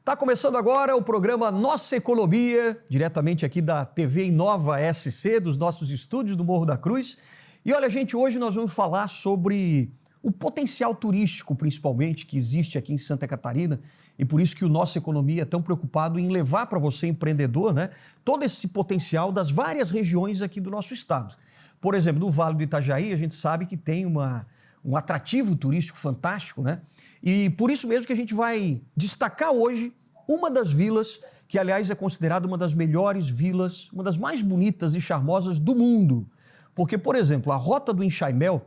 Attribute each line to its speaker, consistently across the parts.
Speaker 1: Tá começando agora o programa Nossa Economia, diretamente aqui da TV Inova SC, dos nossos estúdios do Morro da Cruz. E olha, gente, hoje nós vamos falar sobre o potencial turístico, principalmente, que existe aqui em Santa Catarina, e por isso que o Nossa Economia é tão preocupado em levar para você, empreendedor, né, todo esse potencial das várias regiões aqui do nosso estado. Por exemplo, no Vale do Itajaí, a gente sabe que tem um atrativo turístico fantástico, né? E por isso mesmo que a gente vai destacar hoje uma das vilas, que aliás é considerada uma das melhores vilas, uma das mais bonitas e charmosas do mundo. Porque, por exemplo, a Rota do Enxaimel,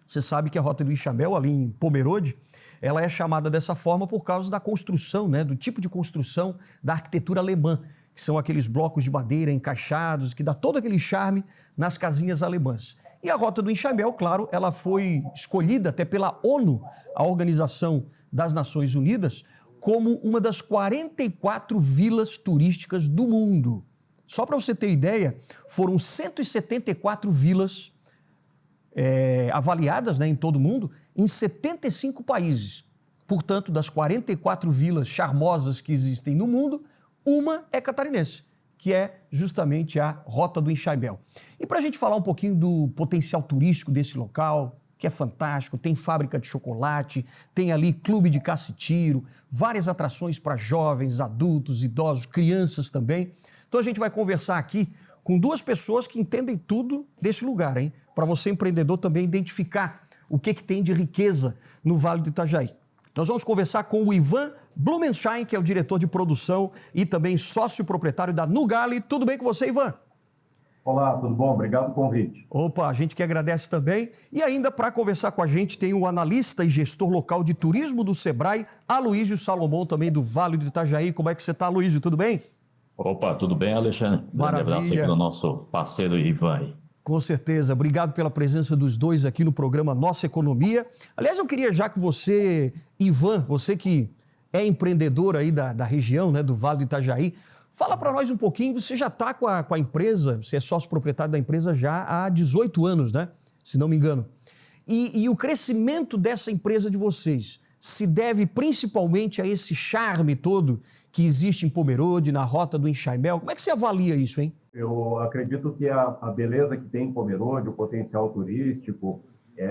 Speaker 1: você sabe que a Rota do Enxaimel, ali em Pomerode, ela é chamada dessa forma por causa da construção, né? Do tipo de construção da arquitetura alemã, que são aqueles blocos de madeira encaixados, que dá todo aquele charme nas casinhas alemãs. E a Rota do Enxaimel, claro, ela foi escolhida até pela ONU, a Organização das Nações Unidas, como uma das 44 vilas turísticas do mundo. Só para você ter ideia, foram 174 vilas avaliadas, né, em todo o mundo, em 75 países. Portanto, das 44 vilas charmosas que existem no mundo, uma é catarinense, que é justamente a Rota do Enxaimel. E para a gente falar um pouquinho do potencial turístico desse local, que é fantástico, tem fábrica de chocolate, tem ali clube de caça e tiro, várias atrações para jovens, adultos, idosos, crianças também. Então a gente vai conversar aqui com duas pessoas que entendem tudo desse lugar, hein? Para você, empreendedor, também identificar o que tem de riqueza no Vale do Itajaí. Nós vamos conversar com o Ivan Blumenschein, que é o diretor de produção e também sócio proprietário da Nugali. Tudo bem com você, Ivan?
Speaker 2: Olá, tudo bom? Obrigado pelo convite.
Speaker 1: Opa, a gente que agradece também. E ainda para conversar com a gente tem o analista e gestor local de turismo do Sebrae, Aloísio Salomão, também do Vale do Itajaí. Como é que você está, Aloísio? Tudo bem?
Speaker 3: Opa, tudo bem, Alexandre?
Speaker 1: Maravilha.
Speaker 3: Um grande abraço aí para o nosso parceiro Ivan.
Speaker 1: Com certeza. Obrigado pela presença dos dois aqui no programa Nossa Economia. Aliás, eu queria já que você, Ivan, você que é empreendedor aí da região, né, do Vale do Itajaí, fala para nós um pouquinho, você já está com a empresa, você é sócio proprietário da empresa já há 18 anos, né? Se não me engano. E o crescimento dessa empresa de vocês se deve principalmente a esse charme todo que existe em Pomerode, na Rota do Enxaimel. Como é que você avalia isso, hein?
Speaker 2: Eu acredito que a beleza que tem em Pomerode, o potencial turístico,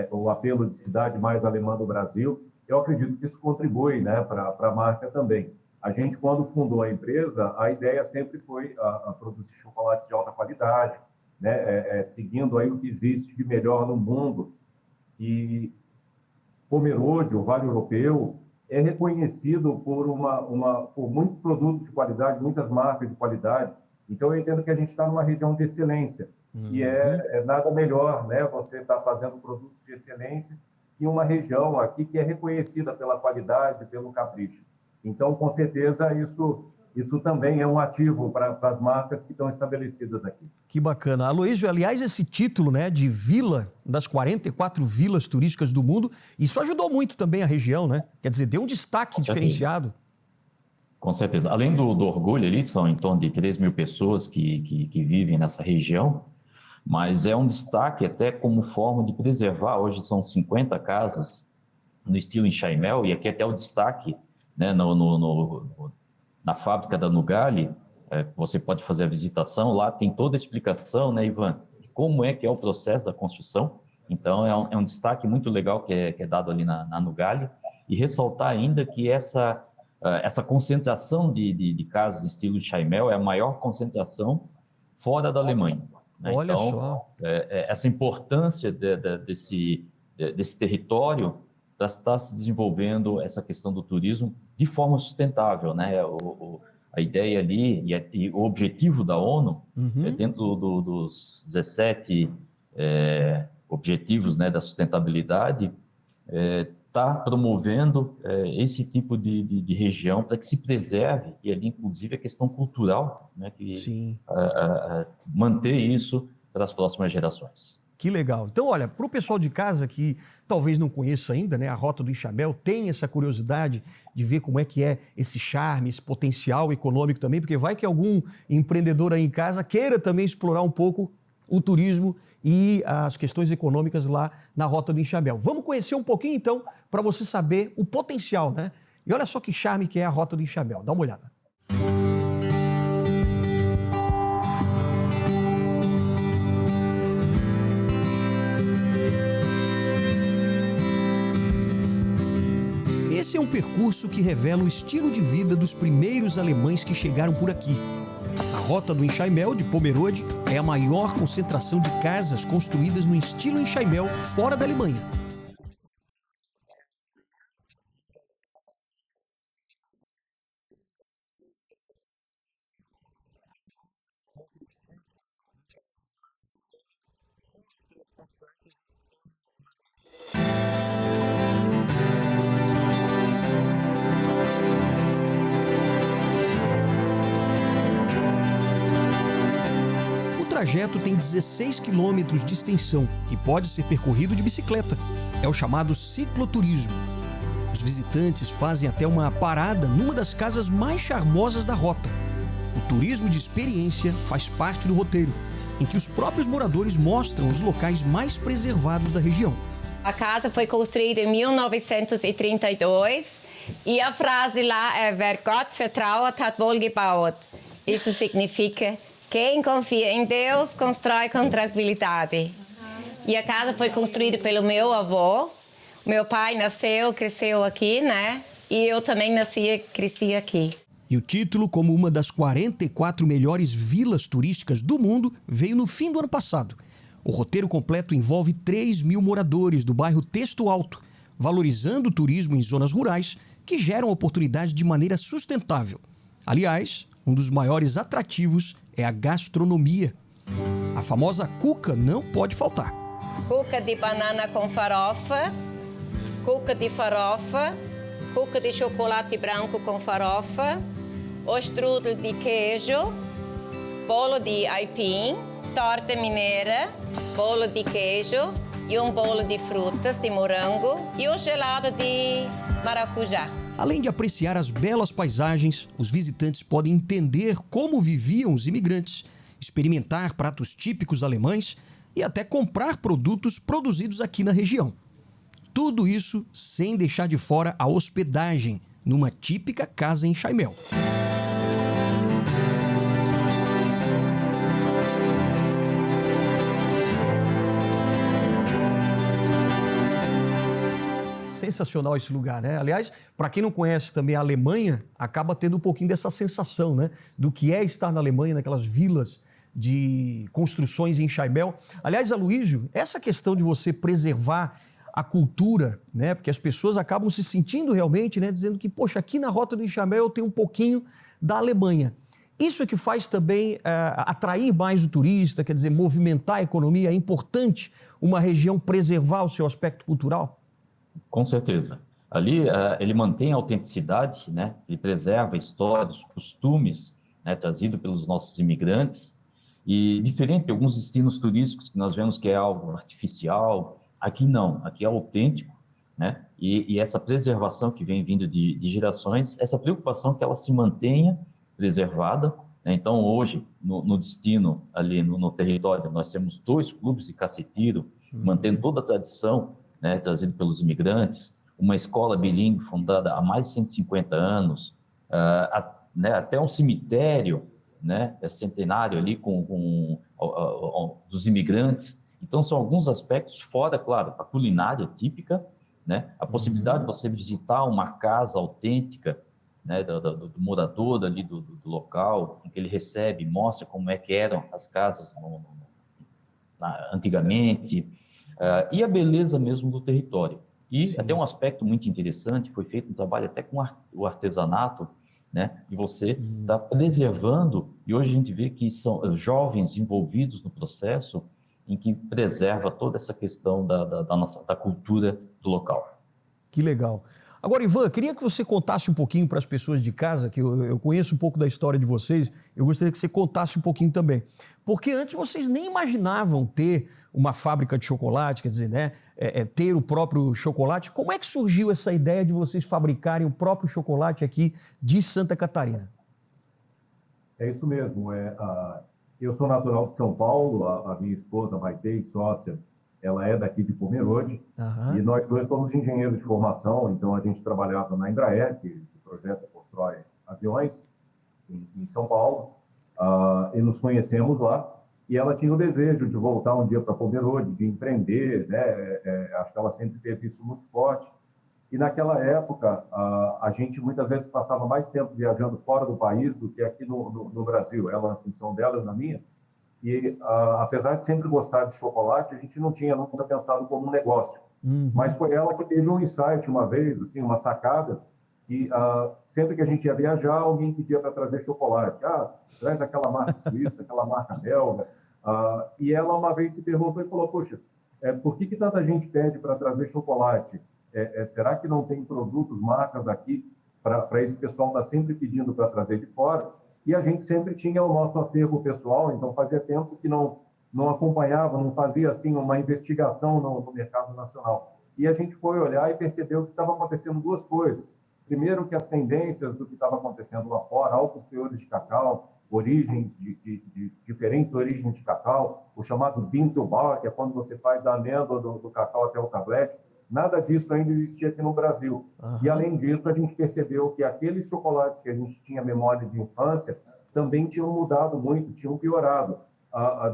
Speaker 2: o apelo de cidade mais alemã do Brasil, eu acredito que isso contribui, né, para a marca também. A gente, quando fundou a empresa, a ideia sempre foi a produzir chocolates de alta qualidade, né, seguindo aí o que existe de melhor no mundo. E Pomerode, o Vale Europeu, é reconhecido por muitos produtos de qualidade, muitas marcas de qualidade. Então, eu entendo que a gente está numa região de excelência. E é nada melhor, né, você estar fazendo produtos de excelência em uma região aqui que é reconhecida pela qualidade, pelo capricho. Então, com certeza, isso também é um ativo para as marcas que estão estabelecidas aqui.
Speaker 1: Que bacana. Aloísio, aliás, esse título, né, de vila, das 44 vilas turísticas do mundo, isso ajudou muito também a região, né? Quer dizer, deu um destaque diferenciado.
Speaker 3: Com certeza. Além do orgulho ali, são em torno de 3 mil pessoas que vivem nessa região, mas é um destaque até como forma de preservar. Hoje são 50 casas no estilo Enxaimel, e aqui até o destaque, né, na fábrica da Nugali, você pode fazer a visitação, lá tem toda a explicação, né, Ivan, de como é que é o processo da construção. Então, é um destaque muito legal que é dado ali na Nugali, e ressaltar ainda que essa concentração de casas em estilo Enxaimel é a maior concentração fora da Alemanha. Né?
Speaker 1: Olha
Speaker 3: então,
Speaker 1: só.
Speaker 3: Essa importância desse território para estar se desenvolvendo essa questão do turismo de forma sustentável, né? A ideia ali e o objetivo da ONU, dentro dos 17 objetivos, né, da sustentabilidade, está promovendo esse tipo de região para que se preserve, e ali inclusive a questão cultural, né, que manter isso para as próximas gerações.
Speaker 1: Que legal. Então, olha, para o pessoal de casa que talvez não conheça ainda, né, a Rota do Enxaimel, tem essa curiosidade de ver como é que é esse charme, esse potencial econômico também, porque vai que algum empreendedor aí em casa queira também explorar um pouco o turismo e as questões econômicas lá na Rota do Enxaimel. Vamos conhecer um pouquinho, então, para você saber o potencial, né? E olha só que charme que é a Rota do Enxaimel. Dá uma olhada. Esse é um percurso que revela o estilo de vida dos primeiros alemães que chegaram por aqui. A Rota do Enxaimel, de Pomerode, é a maior concentração de casas construídas no estilo Enxaimel fora da Alemanha. O trajeto tem 16 quilômetros de extensão e pode ser percorrido de bicicleta. É o chamado cicloturismo. Os visitantes fazem até uma parada numa das casas mais charmosas da rota. O turismo de experiência faz parte do roteiro, em que os próprios moradores mostram os locais mais preservados da região.
Speaker 4: A casa foi construída em 1932 e a frase lá é "Wer Gott vertraut, hat wohl gebaut". Isso significa quem confia em Deus constrói com tranquilidade. E a casa foi construída pelo meu avô. Meu pai nasceu, cresceu aqui, né? E eu também nasci e cresci aqui.
Speaker 1: E o título, como uma das 44 melhores vilas turísticas do mundo, veio no fim do ano passado. O roteiro completo envolve 3.000 moradores do bairro Texto Alto, valorizando o turismo em zonas rurais que geram oportunidades de maneira sustentável. Aliás, um dos maiores atrativos é a gastronomia. A famosa cuca não pode faltar.
Speaker 4: Cuca de banana com farofa, cuca de farofa, cuca de chocolate branco com farofa, strudel de queijo, bolo de aipim, torta mineira, bolo de queijo e um bolo de frutas de morango e um gelado de maracujá.
Speaker 1: Além de apreciar as belas paisagens, os visitantes podem entender como viviam os imigrantes, experimentar pratos típicos alemães e até comprar produtos produzidos aqui na região. Tudo isso sem deixar de fora a hospedagem, numa típica casa em Enxaimel. Sensacional esse lugar, né? Aliás, para quem não conhece também a Alemanha, acaba tendo um pouquinho dessa sensação, né? Do que é estar na Alemanha, naquelas vilas de construções em Enxaimel. Aliás, Aloísio, essa questão de você preservar a cultura, né? Porque as pessoas acabam se sentindo realmente, né? Dizendo que, poxa, aqui na Rota do Enxaimel eu tenho um pouquinho da Alemanha. Isso é que faz também atrair mais o turista, quer dizer, movimentar a economia. É importante uma região preservar o seu aspecto cultural?
Speaker 3: Com certeza. Ali ele mantém a autenticidade, né? Ele preserva histórias, costumes, né? Trazidos pelos nossos imigrantes. E diferente de alguns destinos turísticos que nós vemos que é algo artificial, aqui não, aqui é autêntico, né? E essa preservação que vem vindo de gerações, essa preocupação que ela se mantenha preservada, né? Então, hoje, no destino, ali no território, nós temos 2 clubes de caceteiro, mantendo toda a tradição, né, trazido pelos imigrantes, uma escola bilíngue fundada há mais de 150 anos, né, até um cemitério, né, centenário ali dos imigrantes. Então, são alguns aspectos, fora, claro, a culinária típica, né, a possibilidade de você visitar uma casa autêntica, né, do morador ali do local, em que ele recebe, mostra como é que eram as casas antigamente, e a beleza mesmo do território. E Sim. Até um aspecto muito interessante, foi feito um trabalho até com o artesanato, né? E você está preservando, e hoje a gente vê que são jovens envolvidos no processo em que preserva toda essa questão da cultura do local.
Speaker 1: Que legal. Agora, Ivan, queria que você contasse um pouquinho para as pessoas de casa, que eu conheço um pouco da história de vocês, eu gostaria que você contasse um pouquinho também. Porque antes vocês nem imaginavam ter uma fábrica de chocolate, quer dizer, né, ter o próprio chocolate. Como é que surgiu essa ideia de vocês fabricarem o próprio chocolate aqui de Santa Catarina?
Speaker 2: É isso mesmo. Eu sou natural de São Paulo, a minha esposa, Maitê, sócia, ela é daqui de Pomerode,
Speaker 1: Aham.
Speaker 2: e nós dois somos engenheiros de formação, então a gente trabalhava na Embraer, que projeta e constrói aviões, em São Paulo, e nos conhecemos lá, e ela tinha o desejo de voltar um dia para Pomerode, de empreender, né? Acho que ela sempre teve isso muito forte. E naquela época, a gente muitas vezes passava mais tempo viajando fora do país do que aqui no Brasil, ela na função dela, eu na minha. E apesar de sempre gostar de chocolate, a gente não tinha nunca pensado como um negócio.
Speaker 1: Uhum.
Speaker 2: Mas foi ela que teve um insight uma vez, assim, uma sacada, que sempre que a gente ia viajar, alguém pedia para trazer chocolate. Traz aquela marca suíça, aquela marca belga. E ela uma vez se perguntou e falou, poxa, por que tanta gente pede para trazer chocolate? Será que não tem produtos, marcas aqui para esse pessoal estar sempre pedindo para trazer de fora? E a gente sempre tinha o nosso acervo pessoal, então fazia tempo que não acompanhava, não fazia assim uma investigação no mercado nacional. E a gente foi olhar e percebeu que estava acontecendo duas coisas. Primeiro, que as tendências do que estava acontecendo lá fora, altos teores de cacau, origens de diferentes origens de cacau, o chamado bean to bar, que é quando você faz da amêndoa do cacau até o tablete, nada disso ainda existia aqui no Brasil.
Speaker 1: Uhum.
Speaker 2: E, além disso, a gente percebeu que aqueles chocolates que a gente tinha memória de infância também tinham mudado muito, tinham piorado.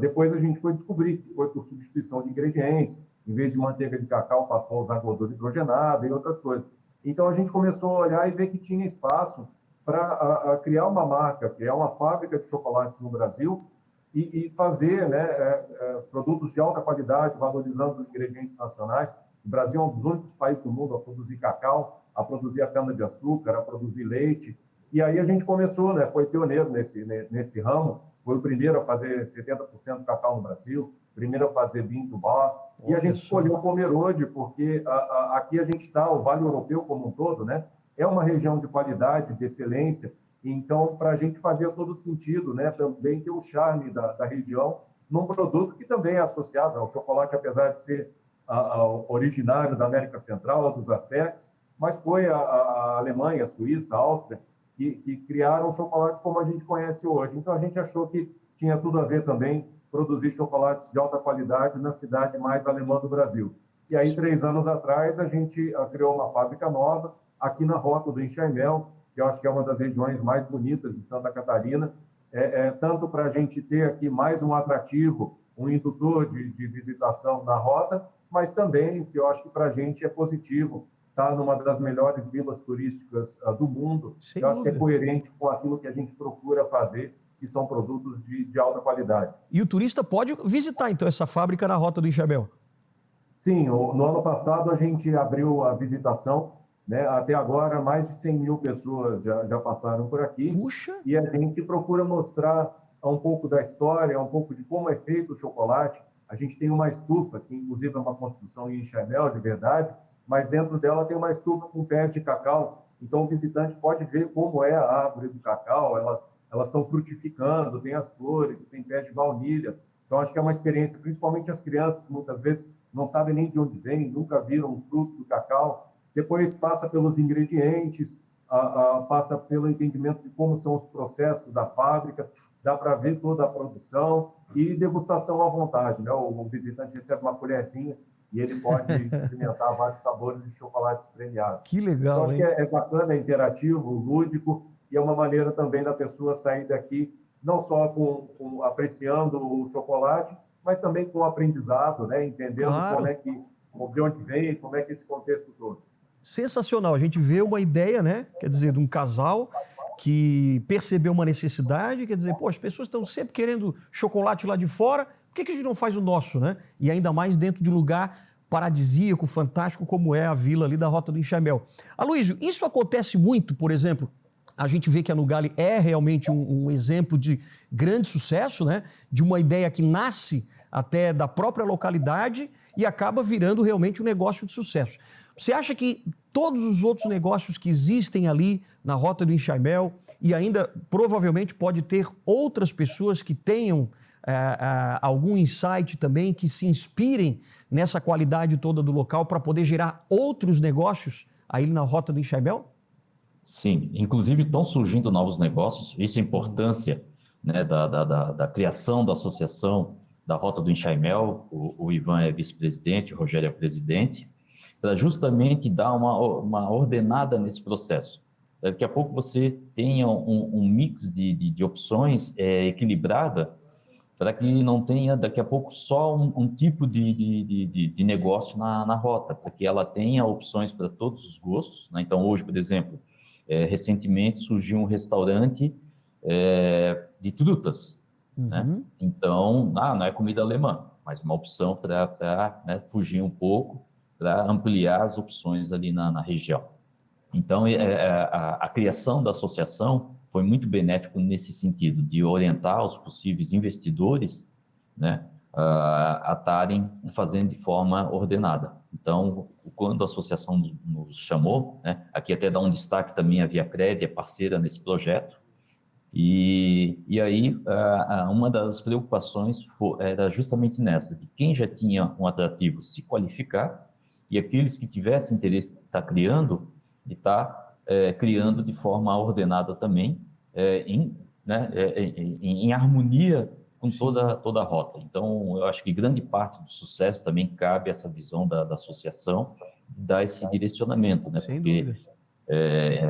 Speaker 2: Depois a gente foi descobrir que foi por substituição de ingredientes. Em vez de manteiga de cacau, passou a usar gordura hidrogenada e outras coisas. Então, a gente começou a olhar e ver que tinha espaço para criar uma marca, criar uma fábrica de chocolates no Brasil e fazer, né, produtos de alta qualidade, valorizando os ingredientes nacionais. O Brasil é um dos únicos países do mundo a produzir cacau, a produzir a cana-de-açúcar, a produzir leite. E aí a gente começou, né, foi pioneiro nesse ramo, foi o primeiro a fazer 70% cacau no Brasil, primeiro a fazer bean to bar. E a gente escolheu Pomerode, porque aqui a gente está, o Vale Europeu como um todo, né, é uma região de qualidade, de excelência. Então, para a gente fazia todo sentido, né, também ter o charme da região num produto que também é associado ao chocolate, apesar de ser originário da América Central, dos Aztecas, mas foi a Alemanha, a Suíça, a Áustria, que criaram chocolates como a gente conhece hoje. Então, a gente achou que tinha tudo a ver também produzir chocolates de alta qualidade na cidade mais alemã do Brasil. E aí, 3 anos atrás, a gente criou uma fábrica nova aqui na Rota do Enxaimel, que eu acho que é uma das regiões mais bonitas de Santa Catarina, tanto para a gente ter aqui mais um atrativo, um indutor de visitação na Rota, mas também, que eu acho que para a gente é positivo, estar numa das melhores vilas turísticas do mundo.
Speaker 1: Sem
Speaker 2: eu acho que é
Speaker 1: dúvida.
Speaker 2: coerente com aquilo que a gente procura fazer, que são produtos de alta qualidade.
Speaker 1: E o turista pode visitar, então, essa fábrica na Rota do Enxaimel?
Speaker 2: Sim, no ano passado a gente abriu a visitação, né? Até agora mais de 100 mil pessoas já passaram por aqui.
Speaker 1: Puxa!
Speaker 2: E a gente procura mostrar um pouco da história, um pouco de como é feito o chocolate. A gente tem uma estufa, que inclusive é uma construção em Enxaimel, de verdade, mas dentro dela tem uma estufa com pés de cacau. Então o visitante pode ver como é a árvore do cacau, elas estão frutificando, tem as flores, tem pés de baunilha. Então acho que é uma experiência, principalmente as crianças, que muitas vezes não sabem nem de onde vem, nunca viram um fruto do cacau. Depois passa pelos ingredientes, passa pelo entendimento de como são os processos da fábrica, dá para ver toda a produção e degustação à vontade, né? O visitante recebe uma colherzinha e ele pode experimentar vários sabores de chocolates premiados.
Speaker 1: Que legal,
Speaker 2: então, acho
Speaker 1: hein?
Speaker 2: que é bacana, é interativo, lúdico, e é uma maneira também da pessoa sair daqui não só apreciando o chocolate, mas também com o aprendizado, né? Entendendo
Speaker 1: Claro.
Speaker 2: de onde vem, como é que esse contexto todo.
Speaker 1: Sensacional. A gente vê uma ideia, né? Quer dizer, de um casal que percebeu uma necessidade, quer dizer, pô, as pessoas estão sempre querendo chocolate lá de fora, por que a gente não faz o nosso, né? E ainda mais dentro de um lugar paradisíaco, fantástico, como é a vila ali da Rota do Enxaimel. Aloysio, isso acontece muito, por exemplo, a gente vê que a Nugali é realmente um exemplo de grande sucesso, né? De uma ideia que nasce até da própria localidade e acaba virando realmente um negócio de sucesso. Você acha que todos os outros negócios que existem ali na Rota do Enxaimel e ainda provavelmente pode ter outras pessoas que tenham algum insight também, que se inspirem nessa qualidade toda do local para poder gerar outros negócios aí na Rota do Enxaimel?
Speaker 3: Sim, inclusive estão surgindo novos negócios, isso é a importância, né, da criação da associação da Rota do Enxaimel, o Ivan é vice-presidente, o Rogério é presidente, para justamente dar uma ordenada nesse processo. Daqui a pouco você tenha um mix de opções equilibrada, para que não tenha, daqui a pouco, só um tipo de negócio na rota, para que ela tenha opções para todos os gostos, né? Então, hoje, por exemplo, recentemente surgiu um restaurante de trutas, né? Então, não é comida alemã, mas uma opção para né, fugir um pouco, para ampliar as opções ali na região. Então, a criação da associação foi muito benéfico nesse sentido, de orientar os possíveis investidores, né, a estarem fazendo de forma ordenada. Então, quando a associação nos chamou, né, aqui até dá um destaque também a ViaCred, é parceira nesse projeto, e aí uma das preocupações era justamente nessa, de quem já tinha um atrativo se qualificar, e aqueles que tivessem interesse de estar criando, criando de forma ordenada também, em harmonia com toda a rota. Então, eu acho que grande parte do sucesso também cabe a essa visão da associação, de dar esse direcionamento, né?
Speaker 1: Sem
Speaker 3: Porque
Speaker 1: dúvida.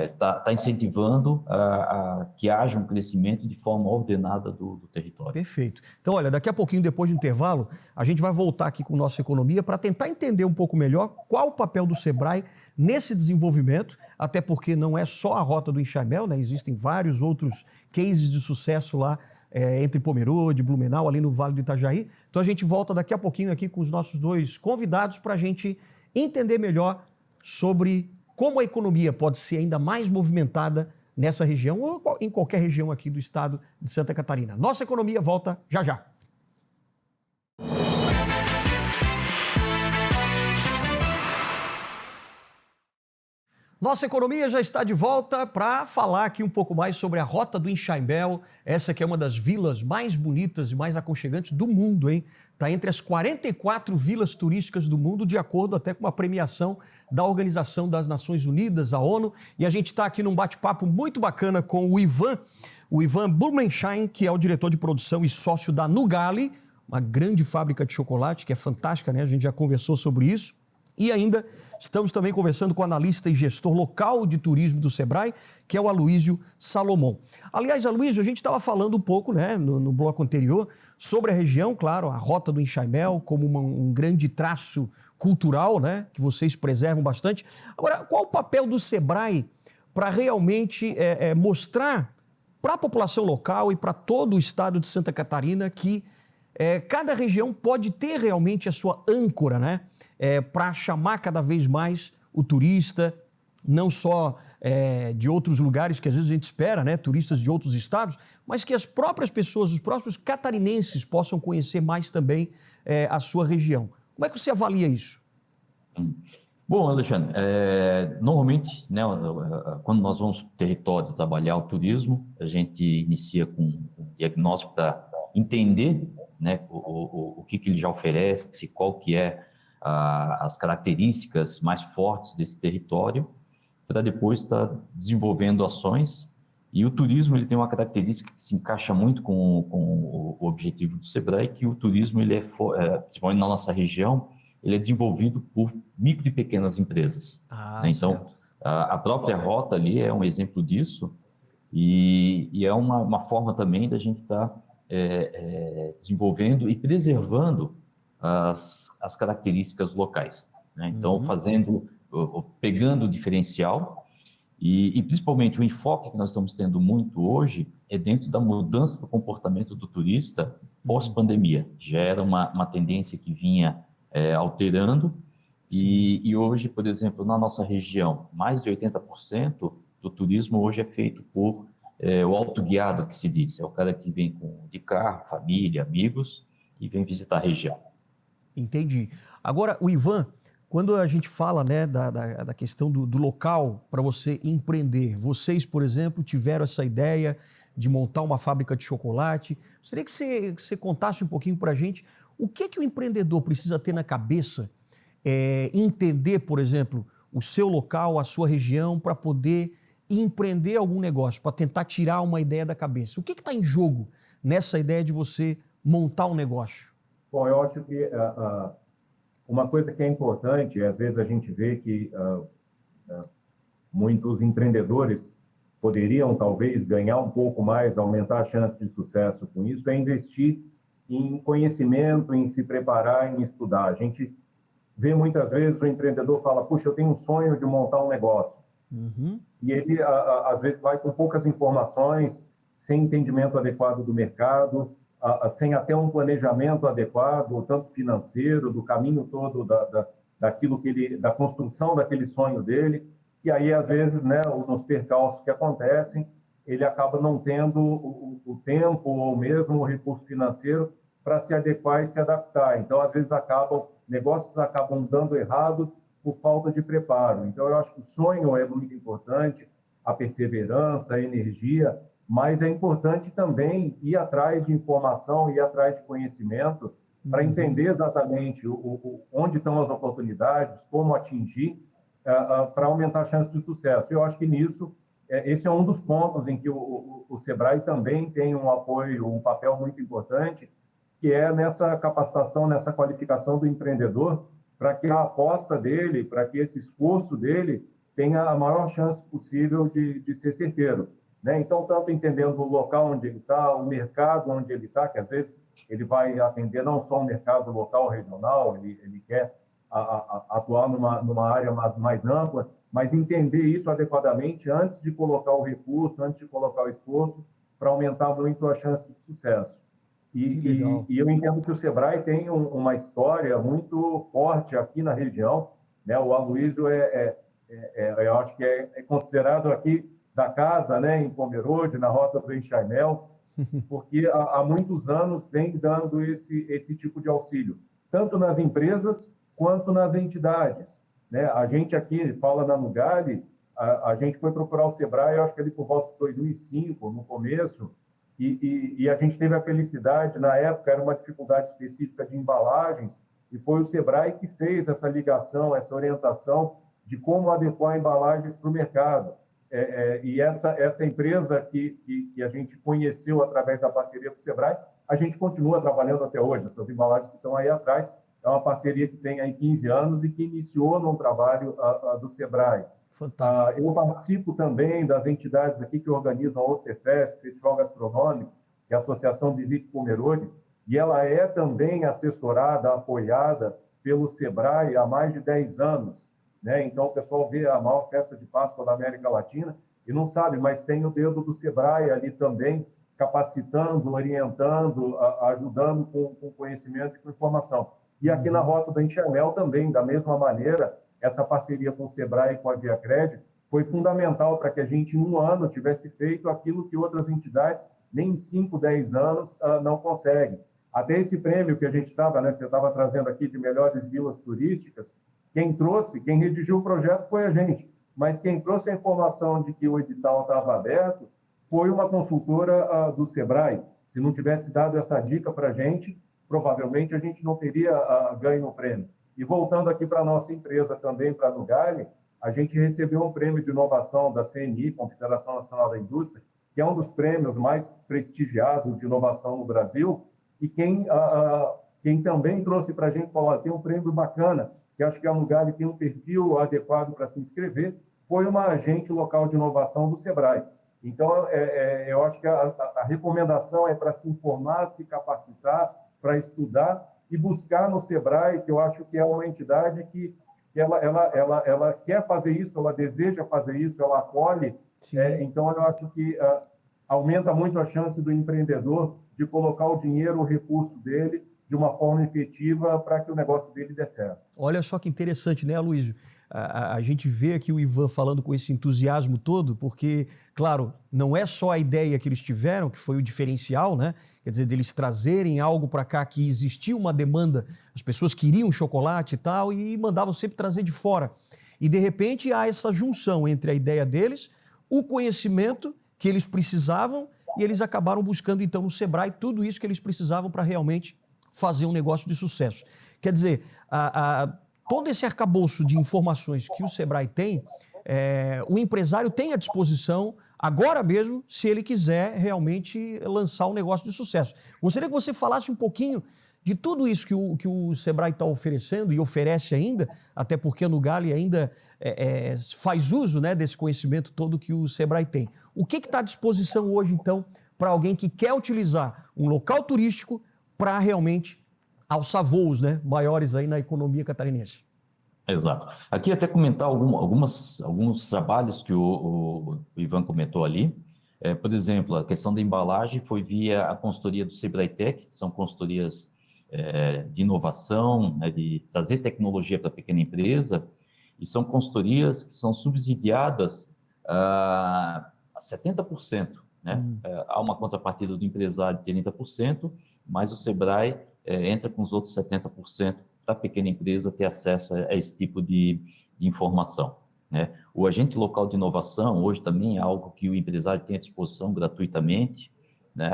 Speaker 3: Está incentivando a que haja um crescimento de forma ordenada do território.
Speaker 1: Perfeito. Então, olha, daqui a pouquinho, depois do intervalo, a gente vai voltar aqui com Nossa Economia para tentar entender um pouco melhor qual o papel do Sebrae nesse desenvolvimento, até porque não é só a Rota do Enxaimel, né? Existem vários outros cases de sucesso lá entre Pomerode, Blumenau, ali no Vale do Itajaí. Então, a gente volta daqui a pouquinho aqui com os nossos dois convidados para a gente entender melhor sobre como a economia pode ser ainda mais movimentada nessa região ou em qualquer região aqui do estado de Santa Catarina. Nossa Economia volta já já. Nossa Economia já está de volta para falar aqui um pouco mais sobre a Rota do Enxaimel, essa que é uma das vilas mais bonitas e mais aconchegantes do mundo, hein? Está entre as 44 vilas turísticas do mundo, de acordo até com uma premiação da Organização das Nações Unidas, a ONU. E a gente está aqui num bate-papo muito bacana com o Ivan Blumenschein, que é o diretor de produção e sócio da Nugali, uma grande fábrica de chocolate, que é fantástica, né? A gente já conversou sobre isso. E ainda estamos também conversando com o analista e gestor local de turismo do Sebrae, que é o Aloísio Salomão. Aliás, Aloísio, a gente estava falando um pouco, né, no bloco anterior, sobre a região, claro, a Rota do Enxaimel, como um grande traço cultural, né, que vocês preservam bastante. Agora, qual o papel do Sebrae para realmente mostrar para a população local e para todo o estado de Santa Catarina que cada região pode ter realmente a sua âncora, né, para chamar cada vez mais o turista, não só de outros lugares que às vezes a gente espera, né, turistas de outros estados, mas que as próprias pessoas, os próprios catarinenses possam conhecer mais também a sua região. Como é que você avalia isso?
Speaker 3: Bom, Alexandre, normalmente, né, quando nós vamos para o território trabalhar o turismo, a gente inicia com um diagnóstico para entender, né, o que ele já oferece, qual que é as características mais fortes desse território, para depois estar desenvolvendo ações. E o turismo ele tem uma característica que se encaixa muito com o objetivo do Sebrae, que o turismo, ele principalmente na nossa região, ele é desenvolvido por micro e pequenas empresas. Né? Então, a própria rota ali é um exemplo disso, e é uma forma também da gente estar desenvolvendo e preservando as características locais. Né? Então, pegando o diferencial, e principalmente o enfoque que nós estamos tendo muito hoje é dentro da mudança do comportamento do turista pós-pandemia. Já era uma tendência que vinha alterando, e hoje, por exemplo, na nossa região, mais de 80% do turismo hoje é feito por o autoguiado, que se diz. É o cara que vem de carro, família, amigos, e vem visitar a região.
Speaker 1: Entendi. Agora, o Ivan, quando a gente fala, né, da questão do local para você empreender, vocês, por exemplo, tiveram essa ideia de montar uma fábrica de chocolate. Gostaria que você contasse um pouquinho para a gente o que o empreendedor precisa ter na cabeça, entender, por exemplo, o seu local, a sua região, para poder empreender algum negócio, para tentar tirar uma ideia da cabeça. O que está em jogo nessa ideia de você montar um negócio?
Speaker 2: Bom, eu acho que uma coisa que é importante, às vezes a gente vê que muitos empreendedores poderiam talvez ganhar um pouco mais, aumentar a chance de sucesso com isso, é investir em conhecimento, em se preparar, em estudar. A gente vê muitas vezes o empreendedor fala, puxa, eu tenho um sonho de montar um negócio. E ele, às vezes, vai com poucas informações, sem entendimento adequado do mercado, sem até um planejamento adequado, tanto financeiro, do caminho todo daquilo da construção daquele sonho dele. E aí, às vezes, né, nos percalços que acontecem, ele acaba não tendo o tempo ou mesmo o recurso financeiro para se adequar e se adaptar. Então, às vezes, negócios acabam dando errado por falta de preparo. Então, eu acho que o sonho é muito importante, a perseverança, a energia, mas é importante também ir atrás de informação, ir atrás de conhecimento, para entender exatamente onde estão as oportunidades, como atingir, para aumentar a chance de sucesso. Eu acho que nisso, esse é um dos pontos em que o Sebrae também tem um apoio, um papel muito importante, que é nessa capacitação, nessa qualificação do empreendedor, para que a aposta dele, para que esse esforço dele tenha a maior chance possível de ser certeiro. Né? Então, tanto entendendo o local onde ele está, o mercado onde ele está, que às vezes ele vai atender não só o mercado local, regional, ele quer atuar numa área mais ampla, mas entender isso adequadamente antes de colocar o recurso, antes de colocar o esforço, para aumentar muito a chance de sucesso. E eu entendo que o Sebrae tem uma história muito forte aqui na região. Né? O Aloysio eu acho que é considerado aqui da casa, né, em Pomerode, na rota do Enxaimel, porque há muitos anos vem dando esse tipo de auxílio, tanto nas empresas quanto nas entidades. Né? A gente aqui fala na Nugali, a gente foi procurar o Sebrae, eu acho que ali por volta de 2005, no começo, e a gente teve a felicidade, na época era uma dificuldade específica de embalagens, e foi o Sebrae que fez essa ligação, essa orientação de como adequar embalagens para o mercado. E essa empresa que a gente conheceu através da parceria com o Sebrae, a gente continua trabalhando até hoje. Essas embalagens que estão aí atrás, é uma parceria que tem aí 15 anos e que iniciou num trabalho do Sebrae.
Speaker 1: Fantástico.
Speaker 2: Eu participo também das entidades aqui que organizam a Osterfest, Festival Gastronômico, que é a Associação Visite Pomerode, e ela é também assessorada, apoiada pelo Sebrae há mais de 10 anos. Né? Então, o pessoal vê a maior festa de Páscoa da América Latina e não sabe, mas tem o dedo do Sebrae ali também, capacitando, orientando, ajudando com conhecimento e com informação. E aqui na Rota do Enxaimel também, da mesma maneira, essa parceria com o Sebrae e com a ViaCred foi fundamental para que a gente, em um ano, tivesse feito aquilo que outras entidades, nem em 5, 10 anos, não conseguem. Até esse prêmio que a gente estava, né, você estava trazendo aqui de melhores vilas turísticas, quem redigiu o projeto foi a gente, mas quem trouxe a informação de que o edital estava aberto foi uma consultora do Sebrae. Se não tivesse dado essa dica para a gente, provavelmente a gente não teria ganho o prêmio. E voltando aqui para a nossa empresa também, para a Nugali, a gente recebeu um prêmio de inovação da CNI, Confederação Nacional da Indústria, que é um dos prêmios mais prestigiados de inovação no Brasil, e quem também trouxe para a gente, falou, tem um prêmio bacana, que acho que a Nugali tem um perfil adequado para se inscrever, foi uma agente local de inovação do Sebrae. Então, eu acho que a recomendação é para se informar, se capacitar, para estudar e buscar no Sebrae, que eu acho que é uma entidade que ela quer fazer isso, ela deseja fazer isso, ela acolhe. Então, eu acho que aumenta muito a chance do empreendedor de colocar o dinheiro, o recurso dele, de uma forma efetiva para que o negócio dele dê certo.
Speaker 1: Olha só que interessante, né, Aloysio? A gente vê aqui o Ivan falando com esse entusiasmo todo, porque, claro, não é só a ideia que eles tiveram, que foi o diferencial, né? Quer dizer, deles trazerem algo para cá que existia uma demanda, as pessoas queriam chocolate e tal, e mandavam sempre trazer de fora. E, de repente, há essa junção entre a ideia deles, o conhecimento que eles precisavam, e eles acabaram buscando, então, no Sebrae, tudo isso que eles precisavam para realmente fazer um negócio de sucesso. Quer dizer, todo esse arcabouço de informações que o Sebrae tem, o empresário tem à disposição, agora mesmo, se ele quiser realmente lançar um negócio de sucesso. Gostaria que você falasse um pouquinho de tudo isso que o Sebrae está oferecendo e oferece ainda, até porque a Nugali ainda faz uso, né, desse conhecimento todo que o Sebrae tem. O que está à disposição hoje, então, para alguém que quer utilizar um local turístico para realmente alçar voos, né, maiores aí na economia catarinense?
Speaker 3: Exato. Aqui até comentar alguns trabalhos que o Ivan comentou ali. Por exemplo, a questão da embalagem foi via a consultoria do Sebrae Tech, que são consultorias de inovação, né, de trazer tecnologia para a pequena empresa, e são consultorias que são subsidiadas a 70%. Né? Há uma contrapartida do empresário de 30%, mas o Sebrae entra com os outros 70% para a pequena empresa ter acesso a esse tipo de informação. Né? O agente local de inovação, hoje também é algo que o empresário tem à disposição gratuitamente. Né?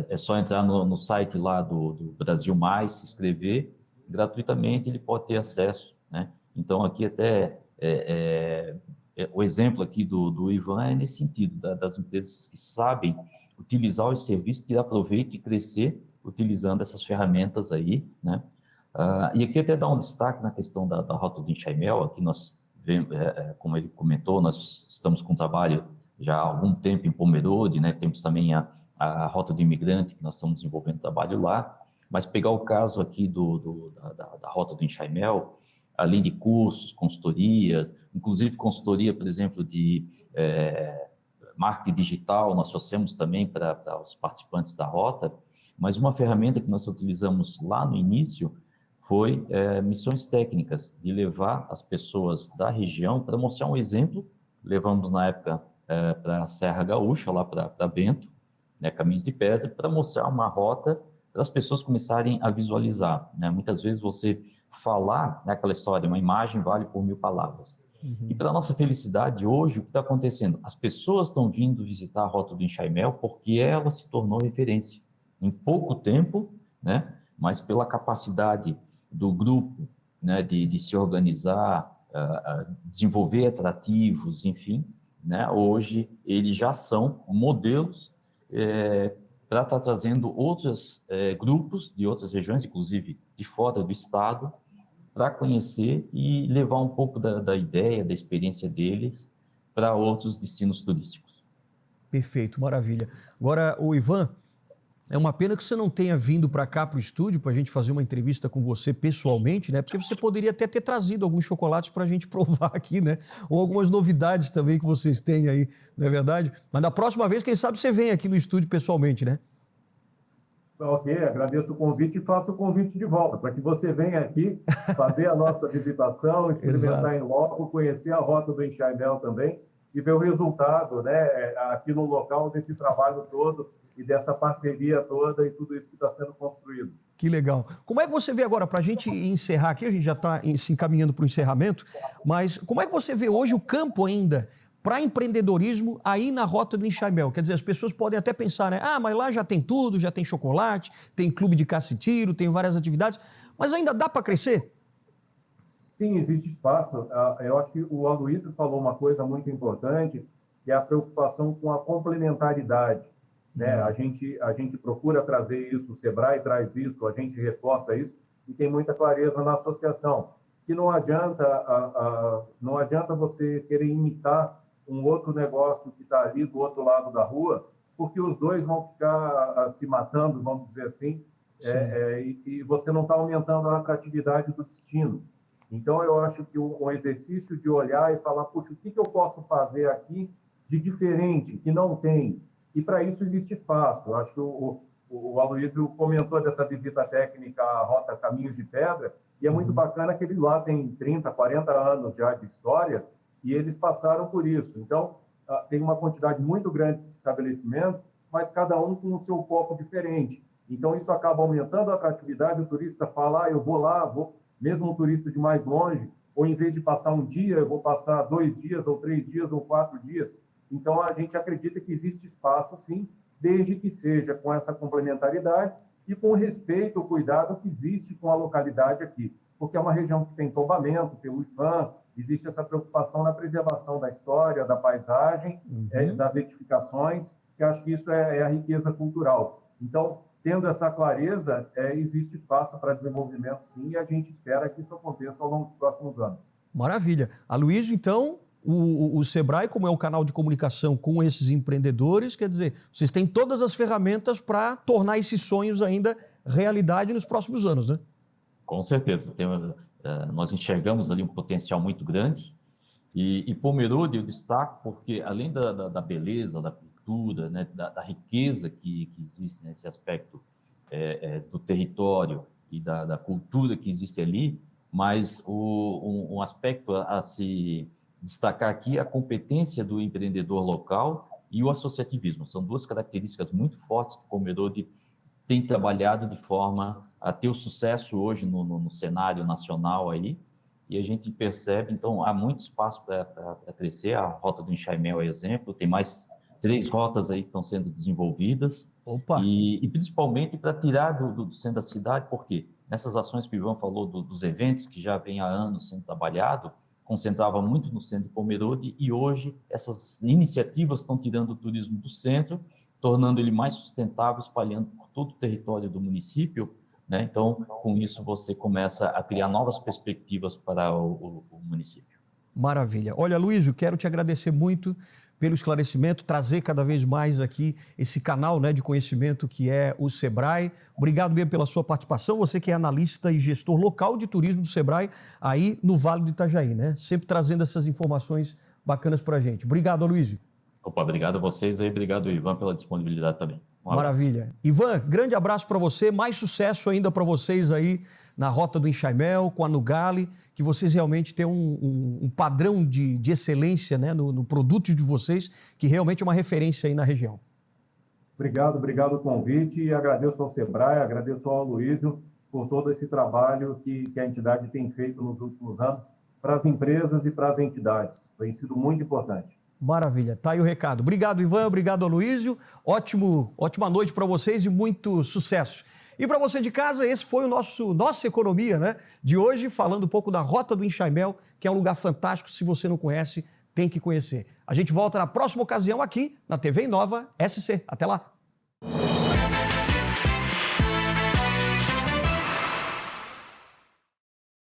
Speaker 3: É só entrar no site lá do Brasil Mais, se inscrever, gratuitamente ele pode ter acesso. Né? Então, aqui até o exemplo aqui do Ivan é nesse sentido, das empresas que sabem utilizar os serviços, tirar proveito e crescer utilizando essas ferramentas aí, né? E aqui até dar um destaque na questão da Rota do Enxaimel. Aqui nós, como ele comentou, nós estamos com um trabalho já há algum tempo em Pomerode, né? Temos também a Rota do Imigrante, que nós estamos desenvolvendo trabalho lá, mas pegar o caso aqui da Rota do Enxaimel, além de cursos, consultorias, inclusive consultoria, por exemplo, de marketing digital, nós trouxemos também para os participantes da Rota, mas uma ferramenta que nós utilizamos lá no início foi missões técnicas, de levar as pessoas da região para mostrar um exemplo. Levamos, na época, para a Serra Gaúcha, lá para Bento, né, Caminhos de Pedra, para mostrar uma rota para as pessoas começarem a visualizar. Né? Muitas vezes você falar, né, aquela história, uma imagem vale por 1000 palavras. E para nossa felicidade, hoje, o que está acontecendo? As pessoas estão vindo visitar a Rota do Enxaimel porque ela se tornou referência. Em pouco tempo, né, mas pela capacidade do grupo, né, de se organizar, desenvolver atrativos, enfim, né, hoje eles já são modelos para estar trazendo outros grupos de outras regiões, inclusive de fora do estado, para conhecer e levar um pouco da ideia, da experiência deles para outros destinos turísticos.
Speaker 1: Perfeito, maravilha. Agora, o Ivan, é uma pena que você não tenha vindo para cá, para o estúdio, para a gente fazer uma entrevista com você pessoalmente, né? Porque você poderia até ter trazido alguns chocolates para a gente provar aqui, né? Ou algumas novidades também que vocês têm aí, não é verdade? Mas na próxima vez, quem sabe você vem aqui no estúdio pessoalmente, né?
Speaker 2: Ok, agradeço o convite e faço o convite de volta, para que você venha aqui fazer a nossa visitação, experimentar em loco, conhecer a Rota do Enxaimel também e ver o resultado, né, aqui no local desse trabalho todo e dessa parceria toda e tudo isso que está sendo construído.
Speaker 1: Que legal. Como é que você vê agora, para a gente encerrar aqui, a gente já está se encaminhando para o encerramento, mas como é que você vê hoje o campo ainda para empreendedorismo aí na Rota do Enxaimel? Quer dizer, as pessoas podem até pensar, né? Ah, mas lá já tem tudo, já tem chocolate, tem clube de caça e tiro, tem várias atividades, mas ainda dá para crescer?
Speaker 2: Sim, existe espaço. Eu acho que o Aloysio falou uma coisa muito importante, que é a preocupação com a complementaridade. Né? A gente procura trazer isso, o Sebrae traz isso, a gente reforça isso, e tem muita clareza na associação. Que não adianta você querer imitar um outro negócio que está ali do outro lado da rua, porque os dois vão ficar se matando, vamos dizer assim, e você não está aumentando a atratividade do destino. Então, eu acho que um exercício de olhar e falar, puxa, o que eu posso fazer aqui de diferente, que não tem? E para isso existe espaço. Eu acho que o Aloysio comentou dessa visita técnica à Rota Caminhos de Pedra, e é muito bacana que eles lá têm 30, 40 anos já de história, e eles passaram por isso. Então, tem uma quantidade muito grande de estabelecimentos, mas cada um com o seu foco diferente. Então, isso acaba aumentando a atratividade, o turista fala, eu vou lá, mesmo um turista de mais longe, ou em vez de passar um dia, eu vou passar 2 dias, ou 3 dias, ou 4 dias. Então, a gente acredita que existe espaço, sim, desde que seja com essa complementaridade e com respeito, o cuidado que existe com a localidade aqui. Porque é uma região que tem tombamento, tem o IFAM, existe essa preocupação na preservação da história, da paisagem, das edificações, que acho que isso é a riqueza cultural. Então, tendo essa clareza, existe espaço para desenvolvimento, sim, e a gente espera que isso aconteça ao longo dos próximos anos.
Speaker 1: Maravilha. Aloysio, então, o Sebrae, como é um canal de comunicação com esses empreendedores, quer dizer, vocês têm todas as ferramentas para tornar esses sonhos ainda realidade nos próximos anos, né?
Speaker 3: Com certeza. Nós enxergamos ali um potencial muito grande. E Pomerode eu destaco porque, além da beleza, da cultura, né, da riqueza que existe nesse aspecto do território e da cultura que existe ali, mas um aspecto a se destacar aqui é a competência do empreendedor local e o associativismo. São duas características muito fortes que Pomerode tem trabalhado de forma a ter o sucesso hoje no cenário nacional aí, e a gente percebe, então, há muito espaço para crescer. A Rota do Enxaimel é exemplo, tem mais 3 rotas aí que estão sendo desenvolvidas.
Speaker 1: Opa!
Speaker 3: E principalmente para tirar do centro da cidade, porque nessas ações que o Ivan falou dos eventos, que já vem há anos sendo trabalhado, concentrava muito no centro de Pomerode, e hoje essas iniciativas estão tirando o turismo do centro, tornando ele mais sustentável, espalhando por todo o território do município, né? Então, com isso, você começa a criar novas perspectivas para o município.
Speaker 1: Maravilha. Olha, Aloysio, quero te agradecer muito pelo esclarecimento, trazer cada vez mais aqui esse canal, né, de conhecimento que é o Sebrae. Obrigado mesmo pela sua participação, você que é analista e gestor local de turismo do Sebrae aí no Vale do Itajaí, né? Sempre trazendo essas informações bacanas para a gente. Obrigado, Aloysio.
Speaker 3: Opa, obrigado a vocês aí, obrigado, Ivan, pela disponibilidade também.
Speaker 1: Maravilha. Ivan, grande abraço para você, mais sucesso ainda para vocês aí na Rota do Enxaimel, com a Nugali, que vocês realmente tenham um padrão de excelência, né, no produto de vocês, que realmente é uma referência aí na região.
Speaker 2: Obrigado o convite e agradeço ao Sebrae, agradeço ao Aloysio por todo esse trabalho que a entidade tem feito nos últimos anos para as empresas e para as entidades. Tem sido muito importante.
Speaker 1: Maravilha, tá aí o recado. Obrigado, Ivan, obrigado, Aloysio. Ótima noite para vocês e muito sucesso. E para você de casa, esse foi o Nossa Economia, né, de hoje, falando um pouco da Rota do Enxaimel, que é um lugar fantástico. Se você não conhece, tem que conhecer. A gente volta na próxima ocasião aqui na TV Inova SC. Até lá!